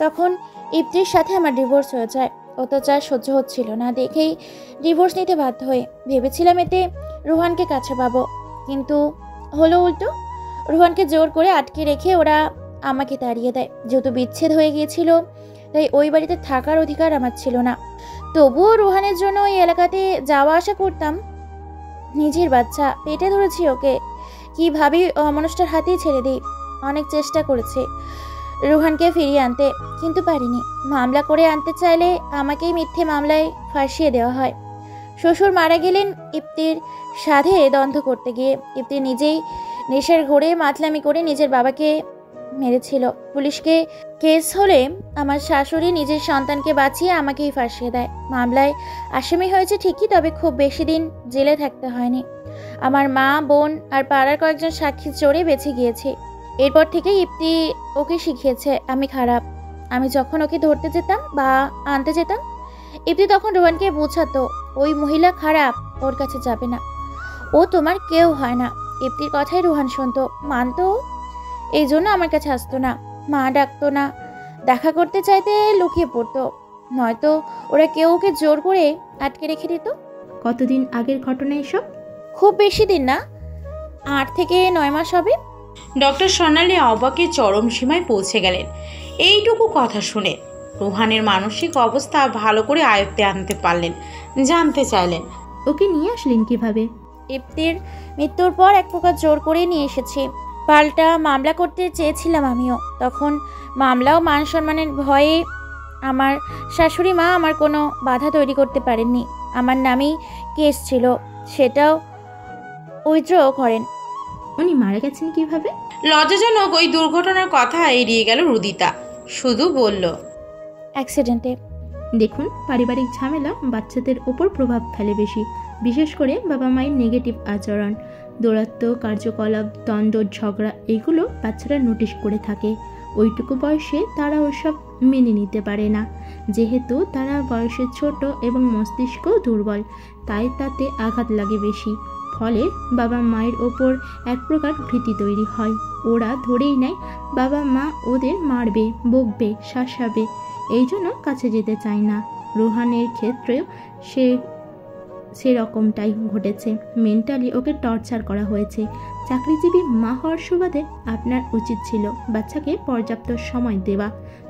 তখন ইপ্তির সাথে আমার ডিভোর্স হয়ে যায়। অত্যাচার সহ্য হচ্ছিল না দেখেই ডিভোর্স নিতে বাধ্য হয়ে ভেবেছিলাম এতে রোহানকে কাছে পাবো, কিন্তু হলো উল্টো। রোহানকে জোর করে আটকে রেখে ওরা আমাকে তাড়িয়ে দেয়। যেহেতু বিচ্ছেদ হয়ে গিয়েছিল তাই ওই বাড়িতে থাকার অধিকার আমার ছিল না। তবুও রোহানের জন্য ওই এলাকাতে যাওয়া আসা করতাম। নিজের বাচ্চা পেটে ধরেছি ওকে, কীভাবে অমানুষটার হাতেই ছেড়ে দিই। অনেক চেষ্টা করেছে রোহানকে ফিরিয়ে আনতে, কিন্তু পারিনি। মামলা করে আনতে চাইলে আমাকেই মিথ্যে মামলায় ফাঁসিয়ে দেওয়া হয়। শ্বশুর মারা গেলেন ইপ্তির সাথে দ্বন্দ্ব করতে গিয়ে। ইপ্তি নিজেই নেশার ঘোরে মাতলামি করে নিজের বাবাকে মেরেছিল। পুলিশকে কেস হলে আমার শাশুড়ি নিজের সন্তানকে বাঁচিয়ে আমাকেই ফাঁসিয়ে দেয়। মামলায় আসামি হয়েছে ঠিকই, তবে খুব বেশি দিন জেলে থাকতে হয়নি। আমার মা, বোন আর পাড়ার কয়েকজন সাক্ষী চড়ে বেঁচে গিয়েছে। এরপর থেকে ইপ্তি ওকে শিখিয়েছে আমি খারাপ। আমি যখন ওকে ধরতে যেতাম বা আনতে যেতাম, ইপ্তি তখন রোহানকে বোঝাতো ওই মহিলা খারাপ, ওর কাছে যাবে না, ও তোমার কেউ হয় না। ইপ্তির কথাই রোহান শুনতো, মানতো, এই জন্য আমার কাছে আসতো না। মা ডাকতো না, দেখা করতে চাইতে লুকিয়ে পড়তো, নয়তো ওরা কেউ ওকে জোর করে আটকে রেখে দিত। কতদিন আগের ঘটনা এসব? খুব বেশি দিন না, 8 থেকে 9 মাস হবে। ডক্টর সোনালী অবাকে চরম সীমায় পৌঁছে গেলেন এইটুকু কথা শুনে। রোহানের মানসিক অবস্থা ভালো করে আয়ত্তে আনতে পারলেন। জানতে চাইলেন, ওকে নিয়ে আসলেন কিভাবে? ইপ্তির মৃত্যুর পর এক প্রকার জোর করে নিয়ে এসেছি। পাল্টা মামলা করতে চেয়েছিলাম আমিও। তখন মামলাও মান সম্মানের ভয়ে আমার শাশুড়ি মা আমার কোনো বাধা তৈরি করতে পারেননি। আমার নামেই কেস ছিল, সেটাও উইথড্র করেন। উনি মারা গেছেন কিভাবে? লজ্জাজনক ওই দুর্ঘটনার কথা এড়িয়ে গেল রুদিতা, শুধু বলল, অ্যাক্সিডেন্টে। দেখুন, পারিবারিক ঝামেলা বাচ্চাদের ওপর প্রভাব ফেলে বেশি, বিশেষ করে বাবা মায়ের নেগেটিভ আচরণ, দৌরাত্ম, কার্যকলাপ, দ্বন্দ্ব, ঝগড়া, এগুলো বাচ্চারা নোটিশ করে থাকে। ওইটুকু বয়সে তারা ওসব মেনে নিতে পারে না। যেহেতু তারা বয়সে ছোট এবং মস্তিষ্ক দুর্বল, তাই তাতে আঘাত লাগে বেশি। ফলে বাবা মায়ের ওপর এক প্রকার ভীতি তৈরি হয়। ওরা ধরেই নেয় বাবা মা ওদের মারবে, বকবে, শাসাবে, এই জন্য কাছে যেতে চায় না। রোহানের ক্ষেত্রেও সেরকমটাই ঘটেছে। মেন্টালি ওকে টর্চার করা হয়েছে। চাকরিজীবী মা হওয়ার সুবাদে আপনার উচিত ছিল বাচ্চাকে পর্যাপ্ত সময় দেওয়া,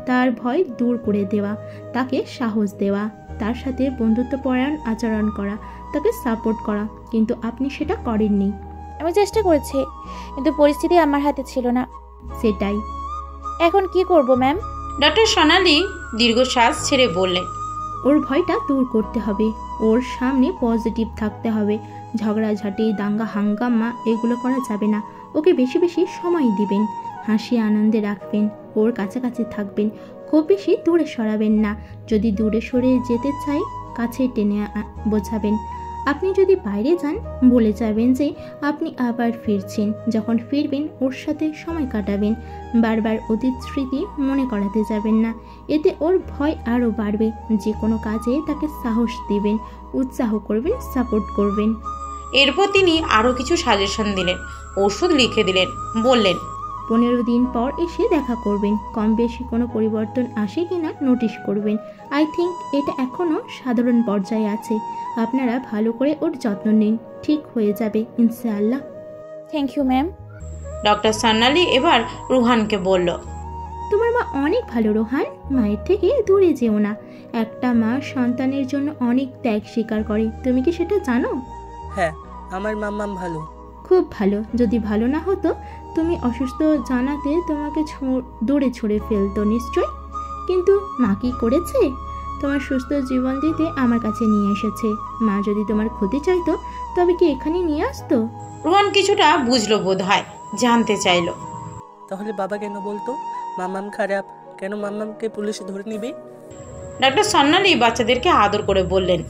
তার ভয় দূর করে দেওয়া, তাকে সাহস দেওয়া, তার সাথে বন্ধুত্বপরায়ণ আচরণ করা, তাকে সাপোর্ট করা, কিন্তু আপনি সেটা করেননি। আমি চেষ্টা করেছি, কিন্তু পরিস্থিতি আমার হাতে ছিল না। সেটাই। এখন কি করব ম্যাম? ডক্টর সোনালী দীর্ঘশ্বাস ছেড়ে বললেন, ওর ভয়টা দূর করতে হবে, ওর সামনে পজিটিভ থাকতে হবে। ঝগড়াঝাটি, দাঙ্গা হাঙ্গামা এগুলো করা যাবে না। ওকে বেশি বেশি সময় দিবেন, হাসি আনন্দে রাখবেন, ওর কাছাকাছি থাকবেন, খুব বেশি দূরে সরাবেন না। যদি দূরে সরে যেতে চাই, কাছে টেনে বোঝাবেন। আপনি যদি বাইরে যান, বলে যাবেন যে আপনি আবার ফিরছেন। যখন ফিরবেন ওর সাথে সময় কাটাবেন। বারবার অতীত স্মৃতি মনে করাতে যাবেন না, এতে ওর ভয় আরও বাড়বে। যে কোনো কাজে তাকে সাহস দিবেন, উৎসাহ করবেন, সাপোর্ট করবেন। এরপর তিনি আরও কিছু সাজেশন দিলেন, ওষুধ লিখে দিলেন, বললেন, 15 দিন পর এসে দেখা করবেন। কম বেশি কোনো পরিবর্তন আসে কিনা নোটিশ করবেন। আই থিঙ্ক এটা এখনও সাধারণ পর্যায়ে আছে। আপনারা ভালো করে ওর যত্ন নিন, ঠিক হয়ে যাবে ইনশাআল্লাহ। Thank you ma'am. Doctor Sonali এবার রোহানকে বলল, তোমার মা অনেক ভালো রোহান, মায়ের থেকে দূরে যেও না। একটা মা সন্তানের জন্য অনেক ত্যাগ স্বীকার করে, তুমি কি সেটা জানো? হ্যাঁ, আমার মাম্মাম ভালো। খুব ভালো। যদি ভালো না হতো তুমি অসুস্থ জানাতে তোমাকে দূরে ছড়ে ফেলতো নিশ্চয়। কিন্তু মা কি করেছে? তোমার সুস্থ জীবন দিতে আমার কাছে নিয়ে এসেছে। মা যদি তোমার ক্ষতি চাইতো তবে কি এখানে নিয়ে আসতো? রোহান কিছুটা বুঝলো বোধ হয়, জানতে চাইল, তাহলে বাবা কেন বলতো মাম্মাম খারাপ? কেন মাম্মামকে পুলিশে ধরে নিবে? ডক্টর সোনালী বাচ্চাদেরকে আদর করে বললেন,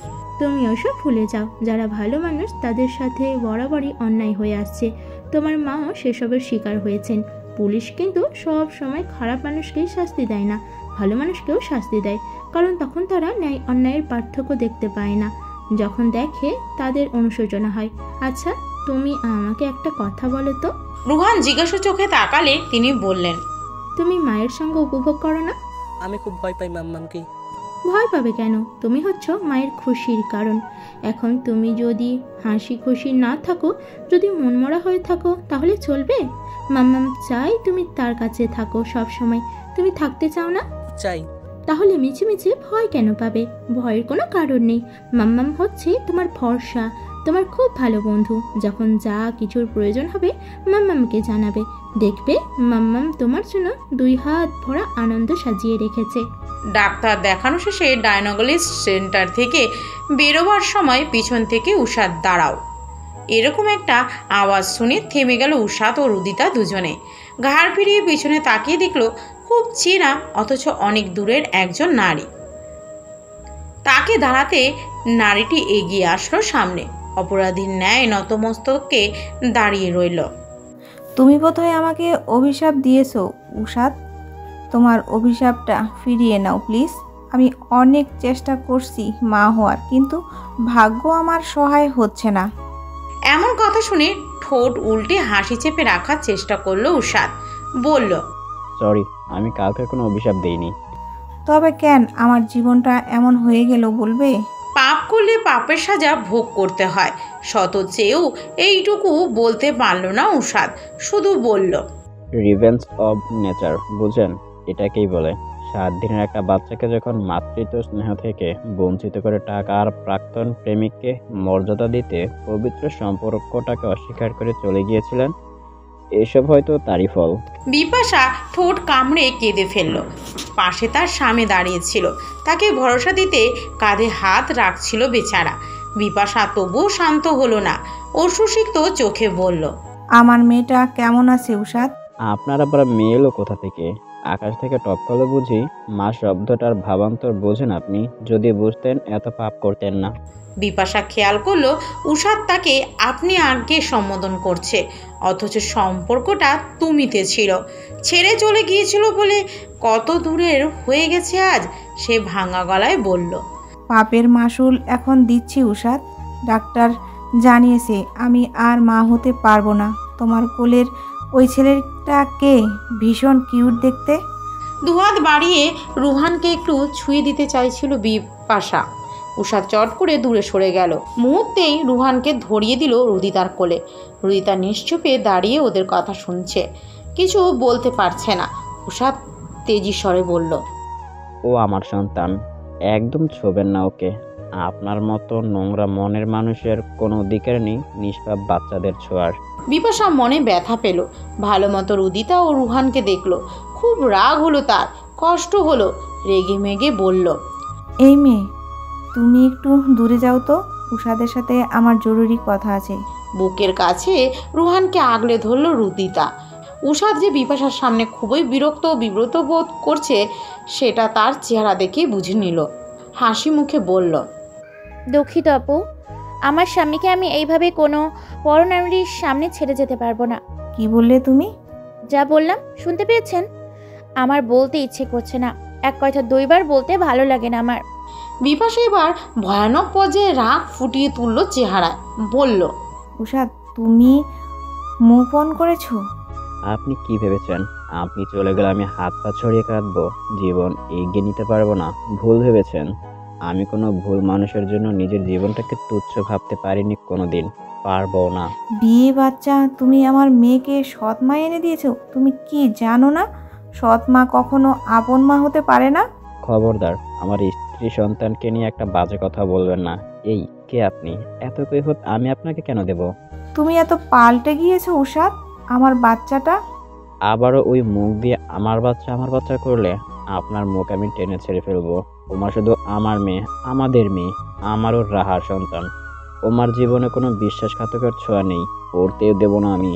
তুমি ওসব ভুলে যাও। যারা ভালো মানুষ তাদের সাথে বরাবরই অন্যায় হয়ে আসছে। তোমার মাও সেসবের শিকার হয়েছেন। পুলিশ কিন্তু সব সময় খারাপ মানুষকেই শাস্তি দেয় না, ভালো মানুষকেও শাস্তি দেয়, কারণ তখন তারা ন্যায় অন্যায়ের পার্থক্য দেখতে পায় না। যখন দেখে তাদের অনুশোচনা হয়। আচ্ছা, তুমি আমাকে একটা কথা বলো তো। রোহান জিজ্ঞাসা চোখে তাকালে তিনি বললেন, তুমি মায়ের সঙ্গে উপভোগ করো না? আমি খুব ভয় পাই মাম্মামকে। ভয় পাবে কেন? তুমি হচ্ছ মায়ের খুশির কারণ। এখন তুমি যদি হাসি খুশি না থাকো, যদি মনমরা হয়ে থাকো, তাহলে চলবে? মাম্মাম চাই তুমি তার কাছে থাকো সব সময়। তুমি থাকতে চাও না? চাই। তাহলে মিছিমিছি ভয় কেন পাবে? ভয়ের কোনো কারণ নেই। মাম্মাম হচ্ছে তোমার ভরসা, তোমার খুব ভালো বন্ধু। যখন যা কিছুর প্রয়োজন হবে মাম্মামকে জানাবে, দেখবে মাম্মাম তোমার জন্য 2 হাত ভরা আনন্দ সাজিয়ে রেখেছে। ডাক্তার দেখানো শেষে ডায়গনোস্টিক সেন্টার থেকে বেরোবার সময় পিছন থেকে উষাদ দাঁড়াও এরকম একটা আওয়াজ শুনে থেমে গেল উষাদ ও রুদিতা দুজনে। ঘাড় ফিরিয়ে পিছনে তাকিয়ে দেখলো খুব চেনা অথচ অনেক দূরের একজন নারী। তাকে দাঁড়াতে নারীটি এগিয়ে আসলো সামনে, অপরাধীর ন্যায় নতমস্তকে দাঁড়িয়ে রইল। তুমি বোধহয় আমাকে অভিশাপ দিয়েছো উষাদ, তোমার অভিশাপটা ফিরিয়ে নাও প্লিজ। আমি অনেক চেষ্টা করছি মা হওয়ার, কিন্তু ভাগ্য আমার সহায় হচ্ছে না। এমন কথা শুনে ঠোঁট উল্টে হাসি চেপে রাখার চেষ্টা করলো উষাদ। বলল, সরি, আমি কাউকে কোনো অভিশাপ দেইনি। তবে কেন আমার জীবনটা এমন হয়ে গেল বলবে? পাপ করলে পাপের সাজা ভোগ করতে হয়। শত চেয়েও এইটুকু বলতে পারল না উষাদ, শুধু বলল, রিভেঞ্জ অব নেচার, বুঝেন? এটাকেই বলে। 7 দিনের একটা বাচ্চাকে যখন মাতৃত্ব স্নেহ থেকে বঞ্চিত করে টাকা আর প্রাক্তন প্রেমিককে মর্যাদা দিতে পবিত্র সম্পর্কটাকে অস্বীকার করে চলে গিয়েছিলেন, এসব হয়তো তারই ফল। বিপাশা ঠোঁট কামড়ে কেঁদে ফেলল। পাশে তার স্বামী দাঁড়িয়েছিল, তাকে ভরসা দিতে কাঁধে হাত রাখছিল বেচারা। বিপাশা তবুও শান্ত হলো না, অশ্রুসিক্ত চোখে বলল, আমার মেয়েটা কেমন আছে উষাদ? আপনার আবার মেয়ে এলো কোথা থেকে? আকাশ থেকে টপকালো বুঝি? মা শব্দটার ভাবান্তর বোঝেন আপনি? যদি বুঝতেন এত পাপ করতেন না। বিপাশা খেয়াল করলো উষাদ তাকে আপনি আগে সম্বোধন করছে, অথচ সম্পর্কটা তুমিতে ছিল। ছেড়ে চলে গিয়েছিল বলে কত দূরের হয়ে গেছে আজ। সে ভাঙা গলায় বলল, পাপের মাসুল এখন দিচ্ছি উষাদ। ডাক্তার জানিয়েছে আমি আর মা হতে পারবো না। তোমার কোলের ওই ছেলেটা কে? ভীষণ কিউট দেখতে। দুহাত বাড়িয়ে রুহানকে একটু ছুঁয়ে দিতে চাইছিল বিপাশা। উষা চট করে দূরে সরে গেল। মুহূর্তেই রুহানকে ধরিয়ে দিল রুদিতার কোলে। রুদিতা নিশ্চুপে দাঁড়িয়ে ওদের কথা শুনছে, কিছু বলতে পারছে না। উষা তেজি স্বরে বলল, ও আমার সন্তান, একদম ছোবেন না ওকে। আপনার মতো নোংরা মনের মানুষের কোনো অধিকার নেই নিষ্পাপ বাচ্চাদের ছোঁয়ার। বিপাশা মনে ব্যথা পেল। ভালো মতো রুদিতা ও রুহানকে দেখলো, খুব রাগ হলো তার, কষ্ট হলো। রেগে মেগে বলল, এই মেয়ে, তুমি একটু দূরে যাও তো, উষাদের সাথে আমার জরুরি কথা আছে। বুকের কাছে রুহানকে আগলে ধরল রুদিতা। উষাদ যে বিপাশার সামনে খুবই বিরক্ত ও বিব্রত বোধ করছে সেটা তার চেহারা দেখে বুঝে নিল। হাসি মুখে বলল, দুঃখিত আপু, আমার স্বামীকে আমি এইভাবে কোনো পরনারীর সামনে ছেড়ে যেতে পারবো না। কি বললে তুমি? যা বললাম শুনতে পেয়েছেন? আমার বলতে ইচ্ছে করছে না, এক কথা 2 বার বলতে ভালো লাগে না আমার। বিপাশা এবার ভয়ানক পর্যায়ে রাগ ফুটিয়ে তুলল চেহারায়, বলল, উষাদ, তুমি মুভ অন করেছো? আপনি কি ভেবেছেন আপনি চলে গেলে আমি হাত পা ছড়িয়ে কাঁদবো, জীবন এগিয়ে নিতে পারবো না? ভুল ভেবেছেন। আমি কোনো ভুল মানুষের জন্য নিজের জীবনটাকে তুচ্ছ ভাবতে পারিনি, কোনোদিন পারবো না। বিয়ে বাচ্চা, তুমি আমার মেয়েকে সৎ মা এনে দিয়েছো। তুমি কি জানো না সৎ মা কখনো আপন মা হতে পারে না? খবরদার, আমার স্ত্রী সন্তানকে নিয়ে একটা বাজে কথা বলবেন না। এই কে আপনি? এত কৈফিয়ত আমি আপনাকে কেন দেব? তুমি এত পাল্টে গিয়েছো উষাদ। আমার বাচ্চাটা? আবারও ওই মুখ দিয়ে আমার বাচ্চা করলে আপনার মুখ আমি টেনে ছেড়ে ফেলবো। ওমা শুধু আমার মেয়ে, আমাদের মেয়ে, আমারও রাহার সন্তান। ওমার জীবনে কোনো বিশ্বাসঘাতকের ছোঁয়া নেই, পড়তেও দেব না আমি।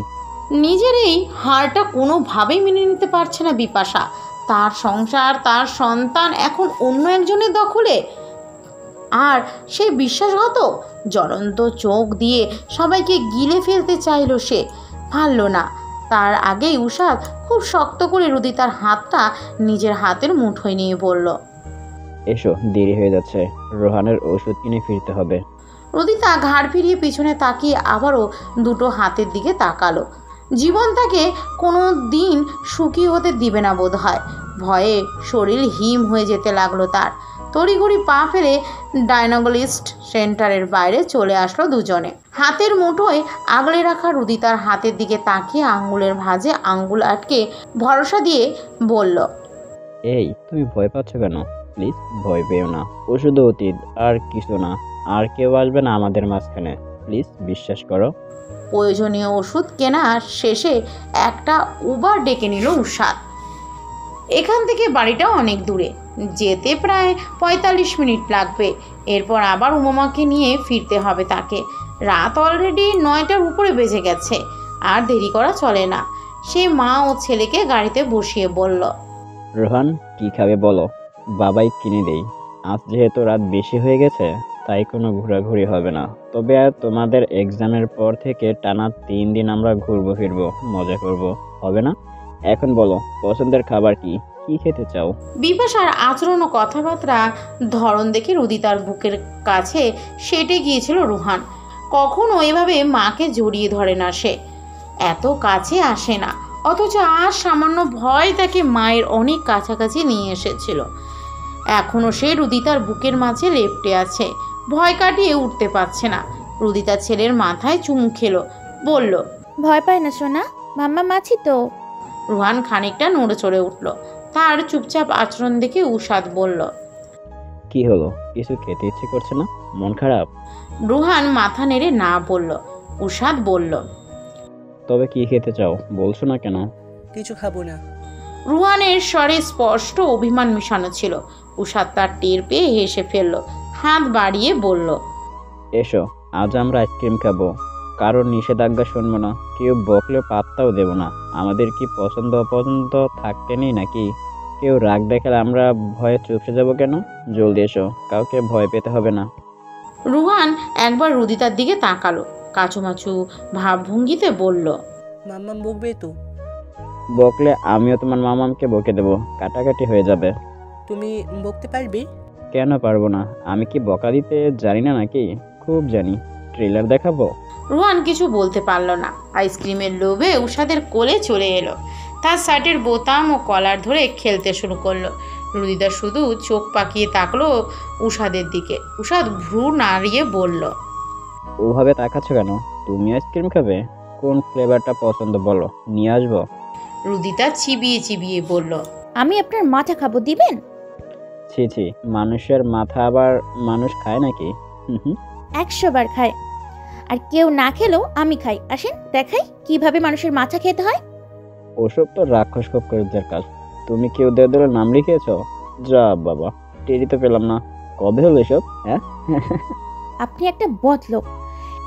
নিজের এই হারটা কোনোভাবেই মেনে নিতে পারছে না বিপাশা। তার সংসার, তার সন্তান এখন অন্য একজনের দখলে, আর সে বিশ্বাসঘাতক। জ্বলন্ত চোখ দিয়ে সবাইকে গিলে ফেলতে চাইল সে, পারল না। তার আগেই উষাদ খুব শক্ত করে রুদিতার হাতটা নিজের হাতের মুঠোয় নিয়ে বলল, এসো, দেরি হয়ে যাচ্ছে, রোহানের ওষুধ কিনে ফিরতে হবে। রুদিতা ঘাড় ফিরিয়ে পিছনে তাকিয়ে আবারও দুটো হাতের দিকে তাকালো। জীবন তাকে কোনো দিন সুখী হতে দিবে না বোধ হয়। ভয়ে শরীর হিম হয়ে যেতে লাগলো তার। তড়িঘড়ি পা ফেলে ডায়নগলিস্ট সেন্টারের বাইরে চলে আসলো দুজনে। হাতের মুঠোয় আগলে রাখা রুদিতার হাতের দিকে তাকিয়ে আঙ্গুলের ভাঁজে আঙ্গুল আটকে ভরসা দিয়ে বলল, এই তুমি ভয় পাচ্ছ কেন? প্লিজ ভয় পেও না, ও শুধু অতীত, আর কিছু না। আর কেউ আসবে না আমাদের মাঝখানে, প্লিজ বিশ্বাস করো। প্রয়োজনীয় ওষুধ কেনা শেষে একটা উবার ডেকে নিল উষাদ। এখান থেকে বাড়িটা অনেক দূরে, যেতে প্রায় 45 মিনিট লাগবে। এরপর আবার উমামাকে নিয়ে ফিরতে হবে তাকে। রাত অলরেডি 9টার উপরে বেজে গেছে, আর দেরি করা চলে না। সে মা ও ছেলেকে গাড়িতে বসিয়ে বলল, রোহান কি খাবে বলো, বাবাই কিনে দেই। আজ যেহেতু রাত বেশি হয়ে গেছে, তাই কোনো ঘোরাঘুরি হবে না। তবে আর তোমাদের এক্সামের পর থেকে টানা 3 দিন আমরা ঘুরবো ফিরবো, মজা করব, হবে না? এখন বলো, পছন্দের খাবার কি, কি খেতে চাও? বিপাশার আচরণ ও কথাবার্তা ধরন দেখে রুদিতার বুকের কাছে সেটে গিয়েছিল রুহান। কখনো এভাবে মাকে জড়িয়ে ধরে না সে, এত কাছে আসে না। অথচ আজ সামান্য ভয় তাকে মায়ের অনেক কাছাকাছি নিয়ে এসেছিল। এখনও সে রুদিতার বুকের মাঝে লেপ্টে আছে, ভয় কাটিয়ে উঠতে পারছে না। রুদিতার ছেলের মাথায় চুমু খেলো, বলল, ভয় পায় না সোনা, মাম্মা মাছি তো। রুহান খানিকটা নড়ে চড়ে উঠল। তার চুপচাপ আচরণ দেখে উষাদ বলল, কি হলো, কিছু খেতে ইচ্ছে করছে না? মন খারাপ? রুহান মাথা নেড়ে না বলল। উষাদ বলল, তবে কি খেতে চাও বলছো না কেন? কিছু খাবো না। রুহানের স্বরে স্পষ্ট অভিমান মিশানো ছিল। উষাদ তার টের পেয়ে হেসে ফেলল, হাত বাড়িয়ে বলল, এসো, আজ আমরা আইসক্রিম খাবো। কারোর নিষেধাজ্ঞা শুনবো না, কেউ বকলে পাত্তাও দেব না। আমাদের কি পছন্দ অপছন্দ থাকতে নেই নাকি? কেউ রাগ দেখালে আমরা ভয়ে চুপসে যাব কেন? জলদি এসো, কাউকে ভয় পেতে হবে না। রুহান একবার রুদিতার দিকে তাকালো, কাচুমাচু ভাবভঙ্গিতে বলল, মাম্মাম বকবে তো? বকলে আমিও তোমার মামামকে বকে দেবো, কাটাকাটি হয়ে যাবে। তুমি বকতে পারবে? কেন পারবো না? আমি কি বকা দিতে জানি না নাকি? খুব জানি। ট্রেলার দেখাবো? রুহান কিছু বলতে পারল না। আইসক্রিমের লোভে উষাদের কোলে চলে এলো। তার শার্টের বোতাম ও কলার ধরে খেলতে শুরু করলো। রুদিতা শুধু চোখ পাকিয়ে তাকলো উষাদের দিকে। উষাদ ভ্রু নাড়িয়ে বলল, ওভাবে তাকাচ্ছ কেন? তুমি আইসক্রিম খাবে? কোন ফ্লেভারটা পছন্দ বলো, নিয়ে আসবো। রুদিতা চিবিয়ে চিবিয়ে বলল, আমি আপনার মাথা খাবো, দিবেন? ছি ছি, মানুষের মাথা আবার মানুষ খায় নাকি? 100 বার খায়, আর কেউ না খেলেও আমি খাই। আসেন দেখাই কিভাবে মানুষের মাথা খেতে হয়। ওসব তো রাক্ষস করিদের কাজ। তুমি কি ওদের দলে নাম লিখিয়েছ? যা বাবা, টেরি তো পেলাম না। কবে হলো এসব? হ্যাঁ আপনি একটা বদলোক,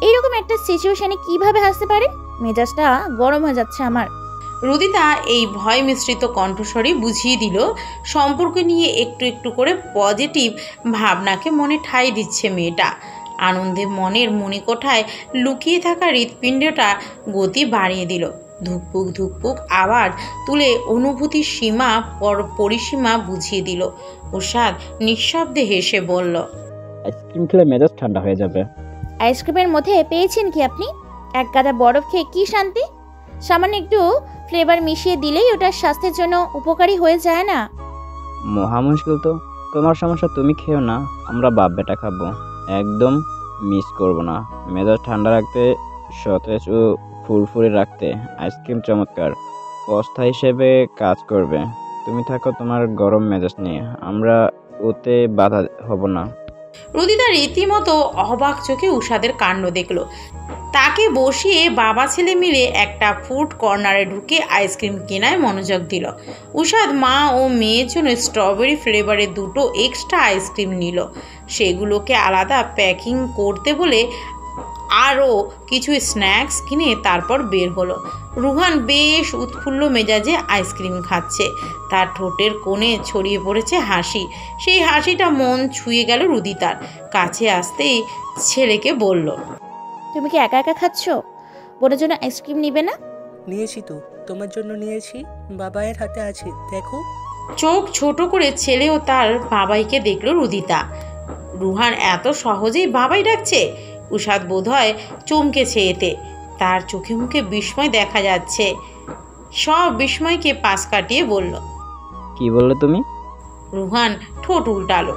এইরকম একটা সিচুয়েশনে কিভাবে হাসতে পারেন? মেজাজটা গরম হয়ে যাচ্ছে আমার। রুদিতা এই ভয় মিশ্রিত কণ্ঠস্বরে বুঝিয়ে দিল সম্পর্ক নিয়ে একটু একটু করে পজিটিভ ভাবনাকে মনে ঠাঁই দিচ্ছে মেয়েটা। আনন্দে মনের মণিকোঠায় লুকিয়ে থাকা হৃৎপিণ্ডটা গতি বাড়িয়ে দিল। ধুকপুক ধুকপুক আবার তুলে অনুভূতির সীমা পরিসীমা বুঝিয়ে দিল। উষাদ নিঃশব্দে হেসে বলল, আইসক্রিম খেলে মেজাজ ঠান্ডা হয়ে যাবে। আইসক্রিমের মধ্যে পেয়েছেন কি আপনি? এক গাদা বরফ খেয়ে কি শান্তি? সামান্য একটু ফ্লেভার মিশিয়ে দিলেই ওটা স্বাস্থ্যের জন্য উপকারী হয়ে যায় না? মহা মুশকিল তো। তোমার সমস্যা তুমি খেও না, আমরা বাপ বেটা খাবো। একদম মিস করব না। মেজাজ ঠান্ডা রাখতে, সতেজ ও ফুরফুরে রাখতে আইসক্রিম চমৎকার পস্তা হিসেবে কাজ করবে। তুমি থাকো তোমার গরম মেজাজ নিয়ে, আমরা ওতে বাধা হব না। রুদিতা রীতিমতো অবাক চোখে উষাদের কাণ্ড দেখল। তাকে বসিয়ে বাবা ছেলে মিলে একটা ফুড কর্নারে ঢুকে আইসক্রিম কেনায় মনোযোগ দিল। উষাদ মা ও মেয়ের জন্য স্ট্রবেরি ফ্লেভারের 2টো এক্সট্রা আইসক্রিম নিল। সেগুলোকে আলাদা প্যাকিং করতে বলে আরও কিছু স্ন্যাক্স কিনে তারপর বের হলো। রুহান বেশ উৎফুল্ল মেজাজে আইসক্রিম খাচ্ছে। তার ঠোঁটের কোণে ছড়িয়ে পড়েছে হাসি। সেই হাসিটা মন ছুঁয়ে গেল রুদিতার। কাছে আসতেই ছেলেকে বলল, তুমি কি একা একা খাচ্ছ? বোনের জন্য আইসক্রিম নিবে না? নিয়েছি তো, তোমার জন্য নিয়েছি। বাবাইয়ের হাতে আছে, দেখো। চোখ ছোট করে ছেলে ও তার বাবাইকে দেখল রুদিতা। রুহান এত সহজেই বাবাই ডাকছে? উষাদ বোধহয় চমকেছে এতে। তার চোখে মুখে বিস্ময় দেখা যাচ্ছে। সব বিস্ময়কে পাশ কাটিয়ে বলল, কি কি বললে তুমি? রুহান ঠোঁট উল্টালো।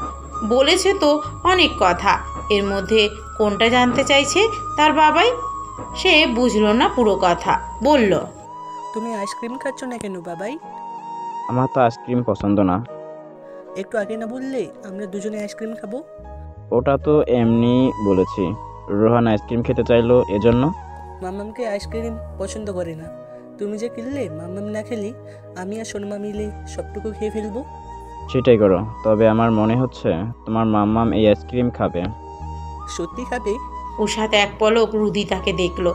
বলেছে তো অনেক কথা, এর মধ্যে কোনটা জানতে চাইছে তার বাবাই? সে বুঝলো না পুরো কথা, বলল, তুমি আইসক্রিম খাচ্ছ না কেন বাবাই? আমার তো আইসক্রিম পছন্দ না। একটু আগে না বললে আমরা দুজনে আইসক্রিম খাবো? ওটা তো এমনি বলেছি। রোহান আইসক্রিম খেতে চাইলো এজন্য। মাম্মামকে আইসক্রিম পছন্দ করে না, তুমি যে কিনলে মাম্মাম না খেলি আমি আর সোনমা মিলে সবটুকু খেয়ে ফেলবো। সেটাই করো, তবে আমার মনে হচ্ছে তোমার মাম্মাম এই আইসক্রিম খাবে। সত্যি খাবে? উষাদ এক পলক রুদিতাকে দেখল।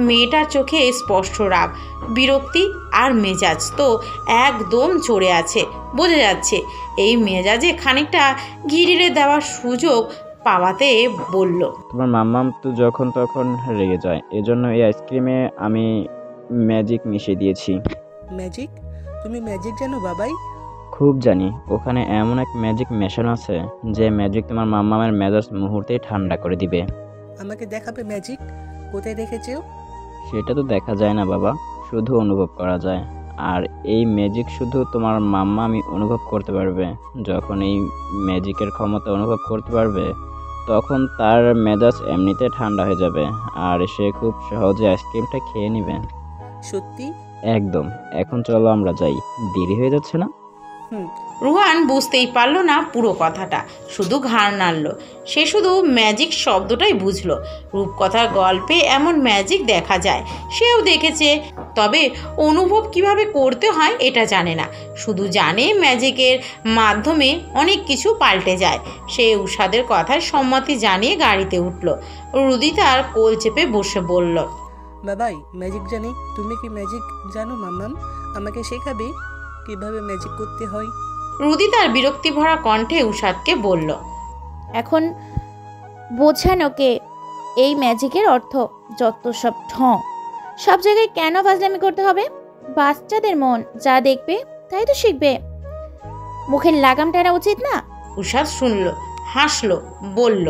মেয়েটার চোখে স্পষ্ট রাগ, বিরক্তি আর মেজাজ তো একদম চড়ে আছে। বোঝা যাচ্ছে এই মেজাজে খানিকটা ঘিরিরে দেওয়ার সুযোগ পাওয়াতে বলল, তোমার মাম্মাম তো যখন তখন রেগে যায়, এজন্য এই আইসক্রিমে আমি ম্যাজিক মিশিয়ে দিয়েছি। ম্যাজিক? তুমি ম্যাজিক জানো বাবাই? খুব জানি। ওখানে এমন এক ম্যাজিক মেশানো আছে যে ম্যাজিক তোমার মাম্মামের মেজাজ মুহূর্তেই ঠান্ডা করে দিবে। আমাকে দেখাবে ম্যাজিক? কোথায় রেখেছো? সেটা তো দেখা যায় না বাবা, শুধু অনুভব করা যায়। আর এই ম্যাজিক শুধু তোমার মাম্মা আমি অনুভব করতে পারবে। যখন এই ম্যাজিকের ক্ষমতা অনুভব করতে পারবে তখন তার মেজাজ এমনিতে ঠান্ডা হয়ে যাবে আর সে খুব সহজে আইসক্রিমটা খেয়ে নেবে। সত্যি? একদম। এখন চলো আমরা যাই, দেরি হয়ে যাচ্ছে না? রুহান বুঝতেই পারল না পুরো কথাটা, শুধু ঘাড় নাড়ল। সে শুধু ম্যাজিক শব্দটাই বুঝলো। রূপকথার গল্পে এমন ম্যাজিক দেখা যায়, সেও দেখেছে, তবে অনুভব কিভাবে করতে হয় এটা জানে না। শুধু জানে ম্যাজিকের মাধ্যমে অনেক কিছু পাল্টে যায়। সে উষাদের কথায় সম্মতি জানিয়ে গাড়িতে উঠল। রুদিতার কোল চেপে বসে বলল, বাবাই ম্যাজিক জানি, তুমি কি ম্যাজিক জানো মাম্মাম? আমাকে শেখাবে কিভাবে ম্যাজিক করতে হয়? রুদিতার বিরক্তি ভরা কণ্ঠে উষাদকে বলল, এখন বোঝান ওকে এই ম্যাজিকের অর্থ। যত সব ঢং, সব জায়গায় কেন ফাজলামি করতে হবে? বাচ্চাদের মন যা দেখবে তাই তো শিখবে। মুখের লাগাম টানা উচিত না। উষাদ শুনল, হাসলো, বলল,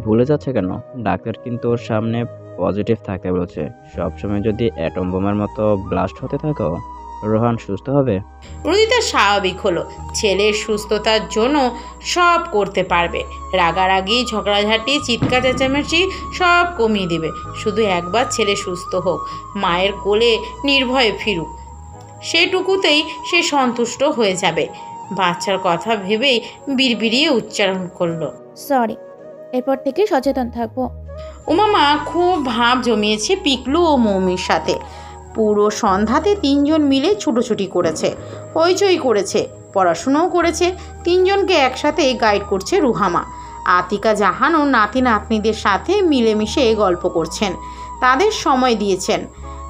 ভুলে যাচ্ছে কেন? ডাক্তার কিন্তু ওর সামনে পজিটিভ থাকতে বলেছে। সবসময় যদি অ্যাটম বোমার মতো ব্লাস্ট হতে থাকো, রোহান সুস্থ হবে? রুদিতা স্বাভাবিক হলো। ছেলের সুস্থতার জন্য সব করতে পারবে। রাগারাগি, ঝগড়াঝাটি, চিৎকার চেঁচামেচি সব কমিয়ে দেবে। শুধু একবার ছেলে সুস্থ হোক, মায়ের কোলে নির্ভয়ে ফিরুক, সেটুকুতেই সে সন্তুষ্ট হয়ে যাবে। বাচ্চার কথা ভেবেই বিড়বিড়িয়ে উচ্চারণ করলো, সরি, এরপর থেকে সচেতন থাকবো। উমামা খুব ভাব জমিয়েছে পিকলু ও মৌমির সাথে। পুরো সন্ধ্যাতে তিনজন মিলে ছুটোছুটি করেছে, হইচই করেছে, পড়াশুনোও করেছে। তিনজনকে একসাথে গাইড করছে রুহামা। আতিকা জাহানও নাতি নাতনিদের সাথে মিলেমিশে গল্প করছেন, তাদের সময় দিয়েছেন।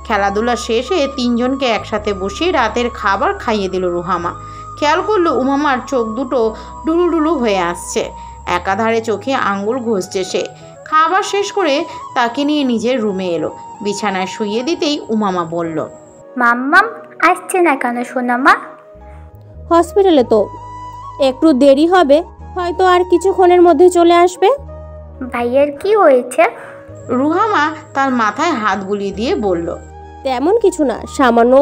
খেলাধুলা শেষে তিনজনকে একসাথে বসিয়ে রাতের খাবার খাইয়ে দিল রুহামা। খেয়াল করলো উমামার চোখ দুটো ডুলুডুলু হয়ে আসছে, একাধারে চোখে আঙ্গুল ঘষছে সে। খাবার শেষ করে তাকে নিয়ে নিজের রুমে এলো। বিছানায় শুইয়ে দিতেই উমামা বলল, মাম্মাম আসছে না কেন সোনামা? হসপিটালে তো, একটু দেরি হবে, হয়তো আর কিছুক্ষণের মধ্যে চলে আসবে। ভাইয়ের কি হয়েছে? রুহামা তার মাথায় হাত বুলিয়ে দিয়ে বলল, তেমন কিছু না, সামান্য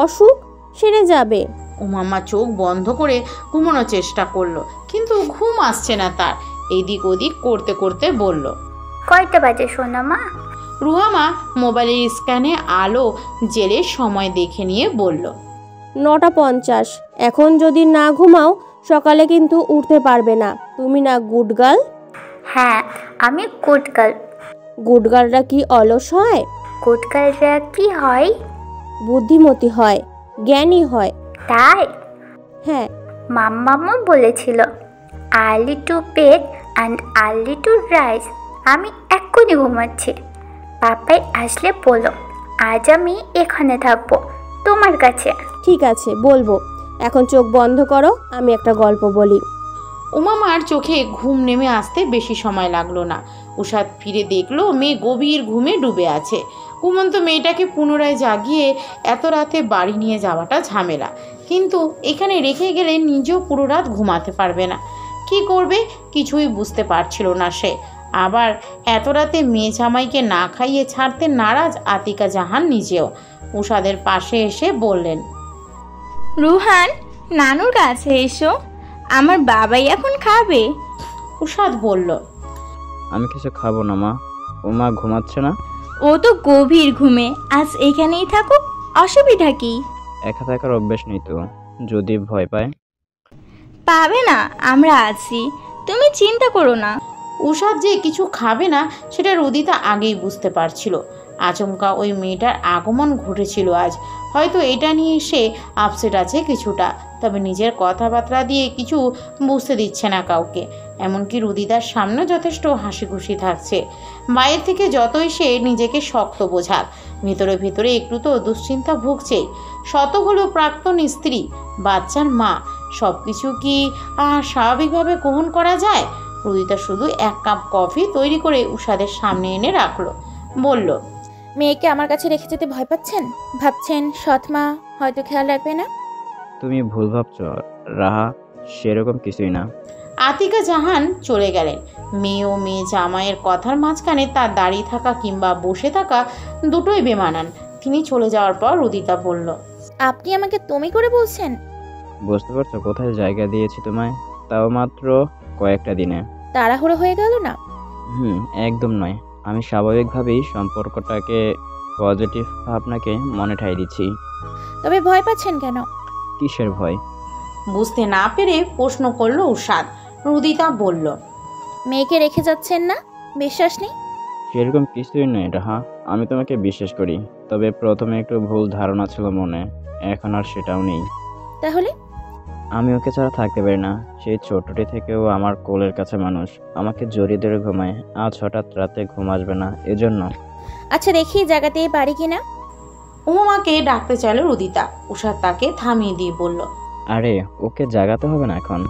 অসুখ, সেরে যাবে। উমামা চোখ বন্ধ করে ঘুমানোর চেষ্টা করলো, কিন্তু ঘুম আসছে না তার। এদিক ওদিক করতে করতে বলল, কয়টা বাজে সোনামা? রুহামা মোবাইলের স্ক্যানে আলো জেলে সময় দেখে নিয়ে বলল, 9:50। এখন যদি না ঘুমাও সকালে কিন্তু উঠতে পারবে না। তুমি না গুড গার্ল? হ্যাঁ, আমি গুড গার্ল। গুড গার্লরা কি অলস হয়? গুড গার্লরা কি হয়? বুদ্ধিমতী হয়, জ্ঞানী হয়। তাই? হ্যাঁ। মাম্মামও বলেছিল early to bed and early to rise. আমি এক্ষুনি ঘুমাচ্ছি, পাপাই আসলে বলো। আজ আমি এখানে থাকবো তোমার কাছে। ঠিক আছে, বলবো। এখন চোখ বন্ধ করো, আমি একটা গল্প বলি। উমামার চোখে ঘুম নেমে আসতে বেশি সময় লাগলো না। উষাদ ফিরে দেখলো মেয়ে গভীর ঘুমে ডুবে আছে। ঘুমন্ত মেয়েটাকে পুনরায় জাগিয়ে এত রাতে বাড়ি নিয়ে যাওয়াটা ঝামেলা, কিন্তু এখানে রেখে গেলে নিজেও পুরো রাত ঘুমাতে পারবে না। কি করবে কিছুই বুঝতে পারছিল না সে। আবার এত রাতে মেয়ে জামাইকে না খাইয়ে ছাড়তে নারাজ আতিকা জাহান নিজেও। উষাদের পাশে এসে বললেন, রুহান, নানুর কাছে এসো, আমার বাবাই এখন খাবে। উষাদ বলল। আমি কিছু খাবো না মা। ও মা ঘুমাচ্ছে না? ও তো গভীর ঘুমে, আজ এখানেই থাকুক, অসুবিধা কি? একা থাকার অভ্যেস নেই তো, যদি ভয় পায়। পাবে না, আমরা আছি, তুমি চিন্তা করো না। উষাদ যে কিছু খাবে না সেটা রুদিতা আগেই বুঝতে পারছিল। আচমকা ওই মেয়েটার আগমন ঘটেছিল আজ, হয়তো এটা নিয়ে সে আপসেট আছে কিছুটা, তবে নিজের কথাবার্তা দিয়ে কিছু বুঝতে দিচ্ছে না কাউকে। এমনকি রুদিতার সামনে যথেষ্ট হাসি খুশি থাকছে। বাইরে থেকে যতই সে নিজেকে শক্ত বোঝাক, ভেতরে ভেতরে একটু তো দুশ্চিন্তা ভুগছেই। শত হলো প্রাক্তন স্ত্রী, বাচ্চার মা, সব কিছু কি স্বাভাবিকভাবে গ্রহণ করা যায়? রুদিতা শুধু এক কাপ কফি তৈরি করে উষাদের সামনে এনে রাখলো, বলল। মেয়েকে আমার কাছে রেখে যেতে ভয় পাচ্ছেন? ভাবছেন সৎ মা হয়তো খেয়াল রাখবে না? তুমি ভুল ভাবছ রাহা, সেরকম কিছুই না। আতিকা জাহান চলে গেলেন। মেয়ে ও মেয়ে জামাইয়ের কথার মাঝখানে তার দাঁড়িয়ে থাকা কিংবা বসে থাকা দুটোই বেমানান। তিনি চলে যাওয়ার পর রুদিতা বলল। আপনি আমাকে তুমি করে বলছেন? বুঝতে পারছো কোথায় জায়গা দিয়েছি তোমায়, তাও মাত্র কয়েকটা দিনে। তাড়াহুড়ো হয়ে গেল না? একদম নয়। আমি স্বাভাবিকভাবেই সম্পর্কটাকে পজিটিভ ভাবনাকে মনে ঠাই দিচ্ছি। তবে ভয় পাচ্ছেন কেন? কিসের ভয়? বুঝতে না পেরে প্রশ্ন করলো উষাদ। রুদিতা বলল। মেয়েকে রেখে যাচ্ছেন না? বিশ্বাস নেই? সেরকম কিছুই নয় রাহা, আমি তোমাকে বিশ্বাস করি, তবে প্রথমে একটু ভুল ধারণা ছিল মনে, এখন আর সেটাও নেই। তাহলে? আমি ওকে ছাড়া থাকতে পারি না। সেই ছোটটি থেকেও আমার কোলের কাছে মানুষ, আমাকে জড়িয়ে ধরে ঘুমায়। আজ হঠাৎ রাতে ঘুম আসবে না, এজন্য। আচ্ছা দেখি জায়গাতে পারি কিনা। উমাকে ডাকতে চাইল রুদিতা। উষাদ তাকে থামিয়ে দিয়ে বলল। আরে ওকে জাগাতে হবে না এখন।